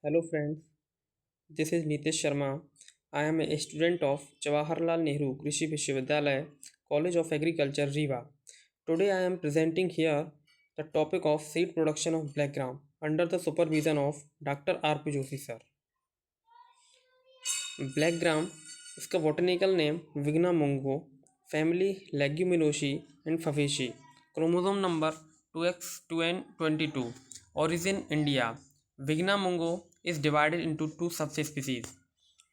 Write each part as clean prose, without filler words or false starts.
Hello friends, this is Nitesh Sharma. I am a student of Jawaharlal Nehru Krishi Vishwavidyalaya, College of Agriculture, Rewa. Today I am presenting here the topic of seed production of black gram under the supervision of Dr. R. P. Joshi sir. Black gram इसका botanical name Vigna mungo, family Leguminosae and Fabaceae, chromosome number 2x2n22, origin India. Vigna mungo is divided into two subspecies.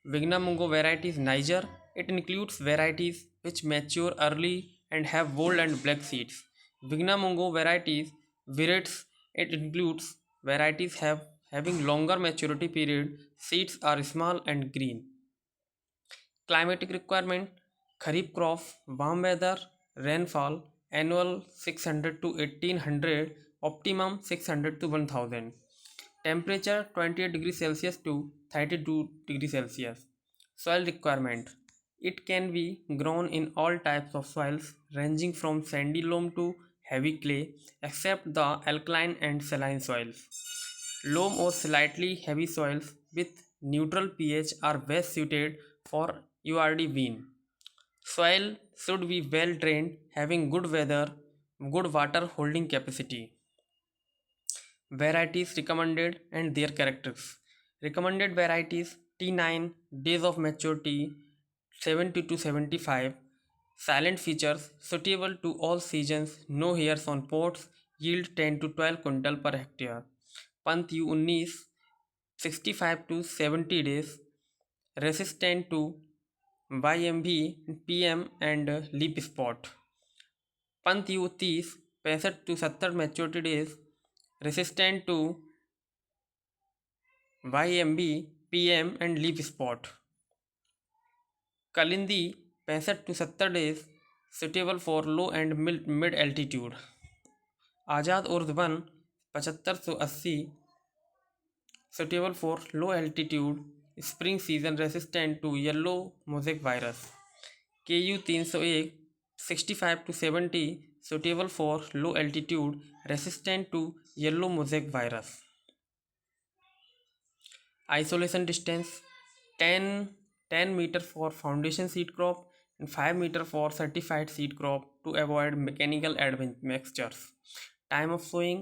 Vigna mungo varieties Niger. It includes varieties which mature early and have bold and black seeds. Vigna mungo varieties Virets. It includes varieties having longer maturity period. Seeds are small and green. Climatic requirement: Kharif crop, warm weather, rainfall, annual 600 to 1800, optimum 600 to 1000. Temperature 28 degrees Celsius to 32 degrees Celsius. Soil requirement: it can be grown in all types of soils ranging from sandy loam to heavy clay except the alkaline and saline soils. Loam or slightly heavy soils with neutral pH are best suited for URD bean. Soil should be well drained, having good weather, good water holding capacity. Varieties recommended and their characters. Recommended varieties: T9, days of maturity 70 to 75. Silent features: suitable to all seasons, no hairs on pods, yield 10 to 12 quintal per hectare. Pant U19, 65 to 70 days, resistant to YMB, PM and leaf spot. Pant U30, 65 to 70 maturity days, resistant to YMB, PM and leaf spot. Kalindi, 65 to 70 days, suitable for low and mid altitude. आज़ाद उर्द 1, 75 to 80, suitable for low altitude, spring season, resistant to yellow mosaic virus. KU 301, 65 to 70, suitable for low altitude, resistant to yellow mosaic virus. Isolation distance: 10 meter for foundation seed crop and 5 meter for certified seed crop to avoid mechanical admixtures. Time of sowing: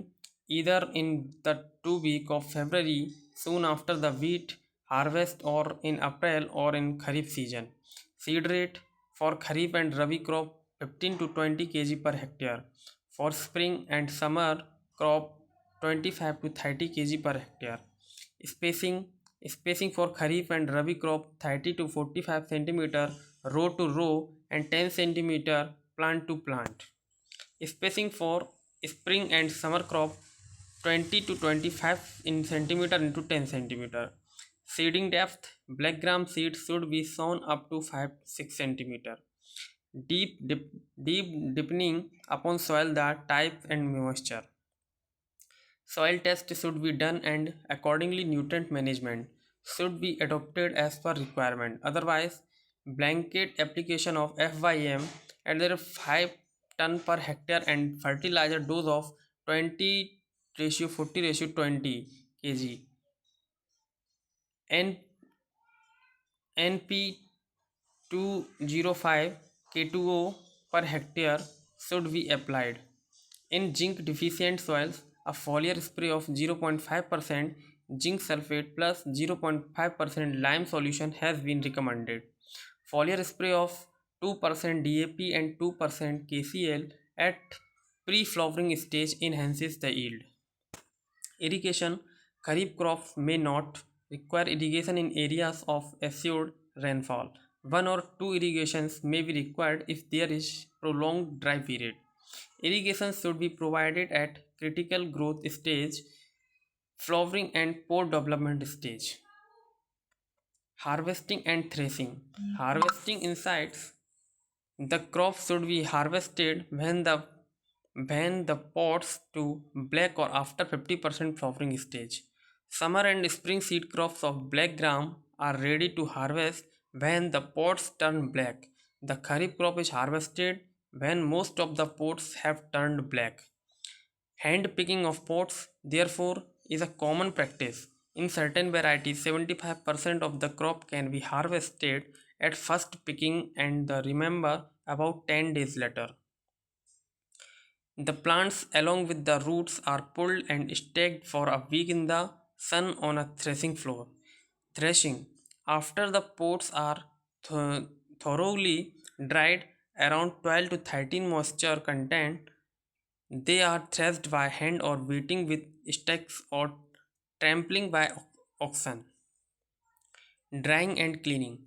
either in the 2 week of February soon after the wheat harvest or in April or in Kharif season. Seed rate: for Kharif and Rabi crop 15 to 20 kg per hectare. For spring and summer crop 25 to 30 kg per hectare. Spacing for Kharif and Rabi crop 30 to 45 centimeter row to row and 10 centimeter plant to plant. Spacing for spring and summer crop 20 to 25 in centimeter into 10 centimeter. Seeding depth: black gram seeds should be sown up to 5-6 centimeter. Deep deepening upon soil that type and moisture. Soil test should be done and accordingly nutrient management should be adopted as per requirement. Otherwise, blanket application of FYM at the 5 ton per hectare and fertilizer dose of 20:40:20 kg. NP 205 K2O per hectare should be applied. In zinc deficient soils, a foliar spray of 0.5% zinc sulfate plus 0.5% lime solution has been recommended. Foliar spray of 2% DAP and 2% KCl at pre-flowering stage enhances the yield. Irrigation: Kharif crops may not require irrigation in areas of assured rainfall. One or two irrigations may be required if there is prolonged dry period. Irrigation should be provided at critical growth stage, flowering and pod development stage. Harvesting and threshing. Harvesting insights: the crop should be harvested when the pods to black or after 50% flowering stage. Summer and spring seed crops of black gram are ready to harvest when the pods turn black. The Kharif crop is harvested when most of the pods have turned black. Hand picking of pods, therefore, is a common practice In certain varieties, 75% of the crop can be harvested at first picking and the remainder about 10 days later. The plants along with the roots are pulled and staked for a week in the sun on a threshing floor. Threshing. After the pods are thoroughly dried, around 12 to 13 moisture content, they are threshed by hand or beating with sticks or trampling by oxen. Drying and cleaning.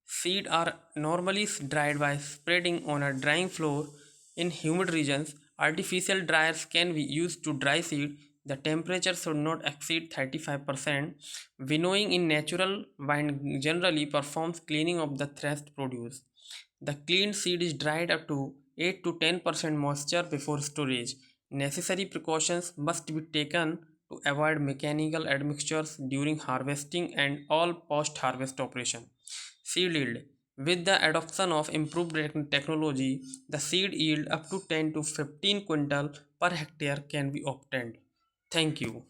Seed are normally dried by spreading on a drying floor in humid regions. Artificial dryers can be used to dry seed. The temperature should not exceed 35%. Winnowing in natural wine generally performs cleaning of the threshed produce. The cleaned seed is dried up to 8 to 10% moisture before storage. Necessary precautions must be taken to avoid mechanical admixtures during harvesting and all post-harvest operation. Seed yield. With the adoption of improved technology, the seed yield up to 10 to 15 quintal per hectare can be obtained. Thank you.